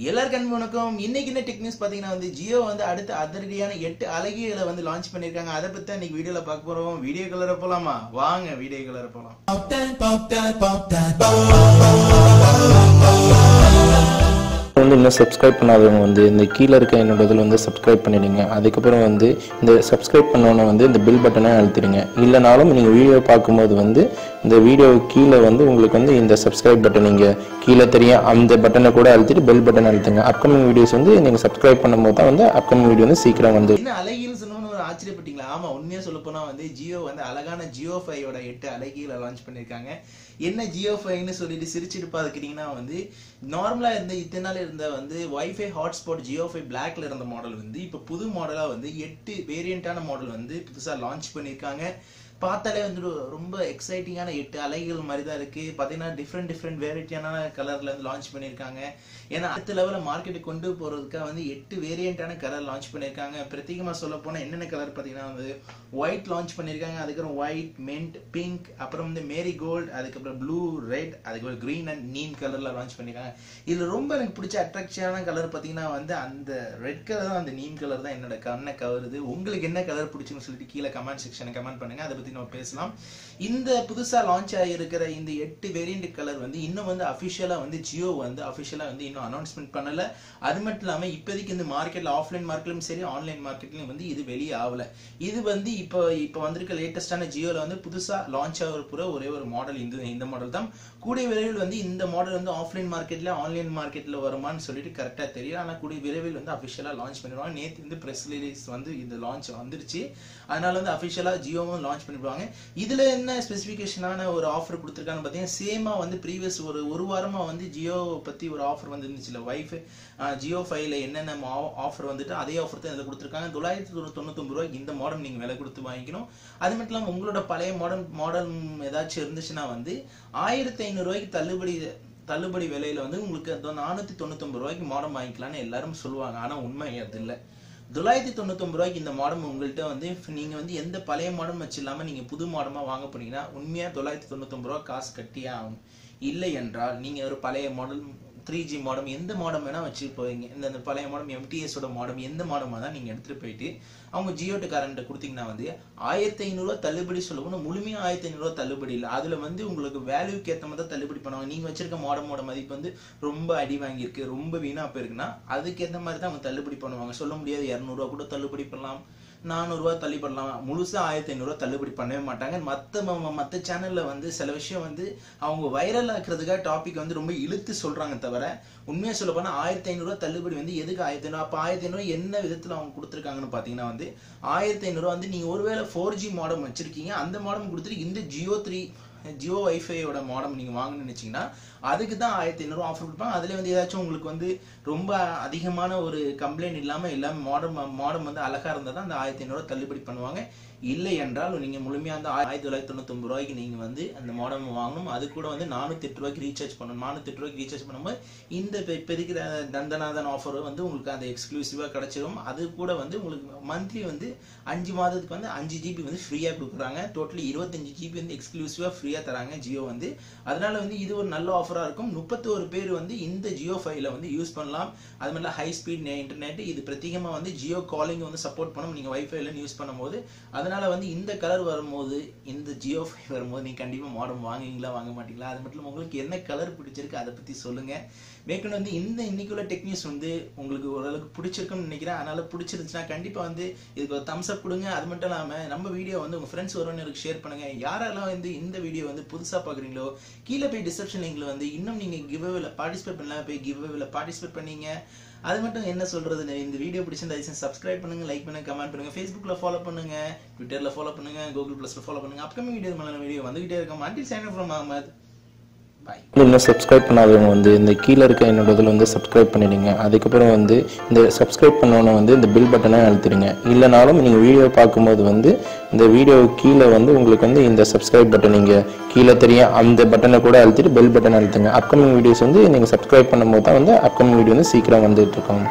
எல்லாருக்கும் வணக்கம். இன்னைக்கு என்ன டெக் நியூஸ் பாத்தீங்கன்னா ஜியோ அடுத்த அதிரடியான 8 அழகியலை லான்ச் பண்ணிருக்காங்க. அதை பத்தி தான் இன்னைக்கு வீடியோல பார்க்க போறோம். வீடியோ கலர போலாமா? வாங்க வீடியோ கலர போலாம். இன்னும் சப்ஸ்கிரைப் பண்ணாதவங்க இந்த கீழே இருக்க என்னோட இதில் சப்ஸ்கிரைப் பண்ணிடுங்க. அதுக்கப்புறம் இந்த சப்ஸ்கிரைப் பண்ணோன்னே இந்த பில் பட்டனை அழுத்திடுங்க. இல்லைனாலும் நீங்கள் வீடியோ பார்க்கும்போது இந்த வீடியோ கீழே உங்களுக்கு இந்த சப்ஸ்கிரைப் பட்டன் நீங்கள் கீழே தெரியும் அந்த பட்டனை கூட அழுத்திட்டு பெல் பட்டன் அழுத்துங்க. அப்கமிங் வீடியோஸ் நீங்கள் சப்ஸ்கிரைப் பண்ணும்போது தான் அப்கமிங் வீடியோ சீக்கிரம் என்ன அழகியல் சொன்னோன்னு ஒரு ஆச்சரியப்பட்டீங்களா? ஆமா, உண்மையா சொல்ல போனா ஜியோ அழகான ஜியோ 5 8 அழகியலை லான்ச் பண்ணிருக்காங்க. என்ன ஜியோ 5ன்னு சொல்லிட்டு சிரிச்சிட்டு பாத்துக்கிட்டீங்கன்னா நார்மலா இருந்த இத்தனை நாள் இருந்த வைஃபை ஹாட்ஸ்பாட் ஜியோ 5 பிளாக்ல இருந்த மாடல் இப்ப புது மாடலா 8 வேரியண்டான மாடல் புதுசா லான்ச் பண்ணிருக்காங்க. பார்த்தாலே ரொம்ப எக்ஸைட்டிங்கான 8 அலைகள் மாதிரி தான் இருக்கு. பாத்தீங்கன்னா டிஃப்ரெண்ட் வேரியட்டியான கலர்ல லான்ச் பண்ணிருக்காங்க. ஏன்னா அடுத்த லெவல மார்க்கெட்டுக்கு கொண்டு போறதுக்காக 8 வேரியண்டான கலர் லான்ச் பண்ணிருக்காங்க. பிரத்யேகமா சொல்ல போனா என்னென்ன கலர் பாத்தீங்கன்னா ஒயிட் லான்ச் பண்ணிருக்காங்க, அதுக்கப்புறம் ஒயிட், மின்ட், பிங்க், அப்புறம் மேரி கோல்ட், அதுக்கப்புறம் ப்ளூ, ரெட், அதுக்கப்புறம் கிரீன் அண்ட் நீம் கலர்ல லான்ச் பண்ணிருக்காங்க. இதுல ரொம்ப எனக்கு பிடிச்ச அட்ராக்ஷனான கலர் பாத்தீங்கன்னா அந்த ரெட் கலர் தான், அந்த நீம் கலர் தான் என்னோட கண்ணை கவருது. உங்களுக்கு என்ன கலர் பிடிச்சுன்னு சொல்லிட்டு கீழே கமெண்ட் செக்ஷன் கமெண்ட் பண்ணுங்க. அதை பத்தி நம்ம பேசலாம். இந்த புதுசா லான்ச் ஆகியிருக்கிற இந்த 8 வேரியன்ட் கலர் இன்னும் அபிஷியலா ஜியோ அபிஷியலா இன்னும் அனௌன்ஸ்மெண்ட் பண்ணல. அது மட்டும் இல்லாம இப்போதைக்கு இந்த மார்க்கெட்ல ஆஃப்லைன் மார்க்கெட்லயும் சரி ஆன்லைன் மார்க்கெட்லயும் இது வெளியே ஆகல. இது இப்ப வந்திருக்க லேட்டஸ்டான ஜியோல புதுசா லான்ச் ஆகிற ஒரே ஒரு மாடல் இந்த மாடல் தான். கூடிய விரைவில் இந்த மாடல் ஆஃப்லைன் மார்க்கெட்ல ஆன்லைன் மார்க்கெட்ல வருமானு சொல்லிட்டு கரெக்டா தெரியும். ஆனா கூடிய விரைவில் அபிஷியலா லான்ச் பண்ணிடுவாங்க. நேற்று பிரஸ் ரிலீஸ் இந்த லான்ச் வந்துருச்சு. அதனால அபிஷியலா ஜியோவும் லான்ச் பண்ணிடுவாங்க. இதுல என்ன ஸ்பெசிபிகேஷனான ஒரு ஆஃபர் கொடுத்திருக்காங்க பாத்தீங்கன்னா, சேமா ப்ரீவியஸ் ஒரு வாரமா ஜியோ பத்தி ஒரு ஆஃபர் வந்துருந்துச்சுல, வைஃபை ஜியோ 5ல என்னென்ன ஆஃபர் அதே ஆஃபர் தான் இதில் கொடுத்துருக்காங்க. 999 ரூபாய்க்கு இந்த மாடல் நீங்க விலை கொடுத்து வாங்கிக்கணும். அது மட்டும் இல்லாமல் உங்களோட பழைய மாடல் ஏதாச்சும் இருந்துச்சுன்னா 1500 ரூபாய்க்கு தள்ளுபடி விலையில உங்களுக்கு 499 ரூபாய்க்கு மாடம் வாங்கிக்கலாம்னு எல்லாரும் சொல்லுவாங்க. ஆனா உண்மை அது இல்லை. 999 ரூபாய்க்கு இந்த மாடம் உங்கள்கிட்ட நீங்க எந்த பழைய மாடம் வச்சு இல்லாம நீங்க புது மாடமா வாங்க போனீங்கன்னா உண்மையா 999 ரூபாய் காசு கட்டியே ஆகும். இல்லை என்றால் நீங்க ஒரு பழைய மாடல் 3G மாடம் எந்த மாடம் வேணா வச்சு போவீங்க. இந்த பழைய மாடம் MTSோட மாடம் எந்த மாடமா தான் நீங்க எடுத்துட்டு போயிட்டு அவங்க ஜியோட்டு காரண்ட கொடுத்தீங்கன்னா 1500 ரூபாய் தள்ளுபடி சொல்லணும். முழுமையா 1500 ரூபாய் தள்ளுபடி இல்லை. அதுல உங்களுக்கு வேல்யூக்கு ஏற்ற மாதிரி தான் தள்ளுபடி பண்ணுவாங்க. நீங்க வச்சிருக்க மாடமோட மதிப்பு ரொம்ப அடி வாங்கியிருக்கு, ரொம்ப வீணா போயிருக்குன்னா அதுக்கேற்ற மாதிரி தான் அவங்க தள்ளுபடி பண்ணுவாங்க. சொல்ல முடியாது 200 ரூபாய் கூட தள்ளுபடி பண்ணலாம், 400 ரூபாய் தள்ளி பண்ணலாம். முழுசா 1500 ரூபாய் தள்ளுபடி பண்ணவே மாட்டாங்க. மத்த சேனல்ல சில விஷயம் அவங்க வைரல் ஆக்குறதுக்காக டாபிக் ரொம்ப இழுத்து சொல்றாங்க தவிர உண்மையா சொல்ல போனா 1500 ரூபாய் தள்ளுபடி எதுக்கு 1500? அப்ப 1500 என்ன விதத்துல அவங்க கொடுத்துருக்காங்கன்னு பாத்தீங்கன்னா 1500 ரூபாய் நீங்க ஒருவேளை 4G மாடம் வச்சிருக்கீங்க, அந்த மாடம் கொடுத்துட்டு இந்த ஜியோ வைஃபையோட மாடம் நீங்க வாங்கணும்னு நினைச்சீங்கன்னா அதுக்கு தான் 1500 ஆஃபர் கொடுப்பாங்க. அதுல ஏதாச்சும் உங்களுக்கு ரொம்ப அதிகமான ஒரு கம்ப்ளைண்ட் இல்லாம எல்லாமே மாடம் அழகா இருந்தா தான் அந்த 1500 தள்ளுபடி பண்ணுவாங்க. இல்லை என்றால் நீங்க முழுமையா 1999 ரூபாய்க்கு நீங்க அந்த மாடம் வாங்கணும். அது கூட 408 ரூபாய்க்கு ரீசார்ஜ் பண்ணணும். 408 ரூபாய்க்கு ரீசார்ஜ் பண்ணும்போது இந்த இப்ப இருக்கிற தந்தநாதன் ஆஃபர் உங்களுக்கு அந்த எக்ஸ்க்ளூசிவா கிடைச்சிடும். அது கூட உங்களுக்கு மந்த்லி 5 மாதத்துக்கு 5 GB ஃப்ரீயா கொடுக்குறாங்க. டோட்டலி 25 GB எக்ஸ்க்ளூசிவா ஃப்ரீயா தராங்க ஜியோ. அதனால இது ஒரு நல்ல ஆஃபரா இருக்கும். 31 பேர் இந்த ஜியோ 5ல யூஸ் பண்ணலாம். அது மாதிரி ஹை ஸ்பீட் இன்டர்நெட். இது பிரத்யேகமா ஜியோ காலிங் சப்போர்ட் பண்ணும் நீங்க வைஃபைல யூஸ் பண்ணும்போது. அதனால இந்த கலர் வரும்போது, இந்த ஜியோ 5 வரும்போது நீங்க கண்டிப்பா மாடம் வாங்குவீங்களா வாங்க மாட்டீங்களா? அது மட்டும் உங்களுக்கு என்ன கலர் பிடிச்சிருக்கு அதை பத்தி சொல்லுங்க. மேற்கொண்டு இந்த இன்னைக்குள்ள டெக் நியூஸ் உங்களுக்கு ஓரளவுக்கு பிடிச்சிருக்குன்னு நினைக்கிறேன். அதனால பிடிச்சிருந்துச்சுன்னா கண்டிப்பா இதுக்கு ஒரு தம்ஸ் அப் கொடுங்க. அது மட்டும் இல்லாம நம்ம வீடியோ உங்க ஃப்ரெண்ட்ஸ் ஒருவருக்கு ஷேர் பண்ணுங்க. யாரெல்லாம் இந்த வீடியோ புதுசா பாக்குறீங்களோ கீழே போய் டிஸ்கிரிப்ஷன் லிங்க்ல இன்னும் நீங்க கிவ்அவேல பார்ட்டிசிபேட் பண்ணலாம், போய் கிவ்அவேல பார்ட்டிசிபேட் பண்ணீங்க. அது மட்டும் என்ன சொல்றது, இந்த வீடியோ பிடிச்சிருந்தா சப்ஸ்கிரைப் பண்ணுங்க, லைக் பண்ணுங்க, கமெண்ட் பண்ணுங்க, Facebookல ஃபாலோ பண்ணுங்க, ட்விட்டர்ல ஃபாலோ பண்ணுங்க, Google Plusல ஃபாலோ பண்ணுங்க. அப்கமிங் வீடியோ வந்துகிட்டே இருக்கும். until sign off from Ahmed. இன்னும் சப்ஸ்கிரைப் பண்ணாதவங்க இந்த கீழே இருக்க என்னோட இதில் சப்ஸ்கிரைப் பண்ணிடுங்க. அதுக்கப்புறம் இந்த சப்ஸ்கிரைப் பண்ணோன்னே இந்த பில் பட்டனை அழுத்திடுங்க. இல்லைனாலும் நீங்கள் வீடியோ பார்க்கும்போது இந்த வீடியோ கீழே உங்களுக்கு இந்த சப்ஸ்கிரைப் பட்டன் நீங்கள் கீழே தெரியும் அந்த பட்டனை கூட அழுத்திட்டு பெல் பட்டன் அழுத்துங்க. அப்கமிங் வீடியோஸ் நீங்கள் சப்ஸ்கிரைப் பண்ணும்போது தான் அப்கமிங் வீடியோ சீக்கிரம் வந்துட்டு இருக்கோம்.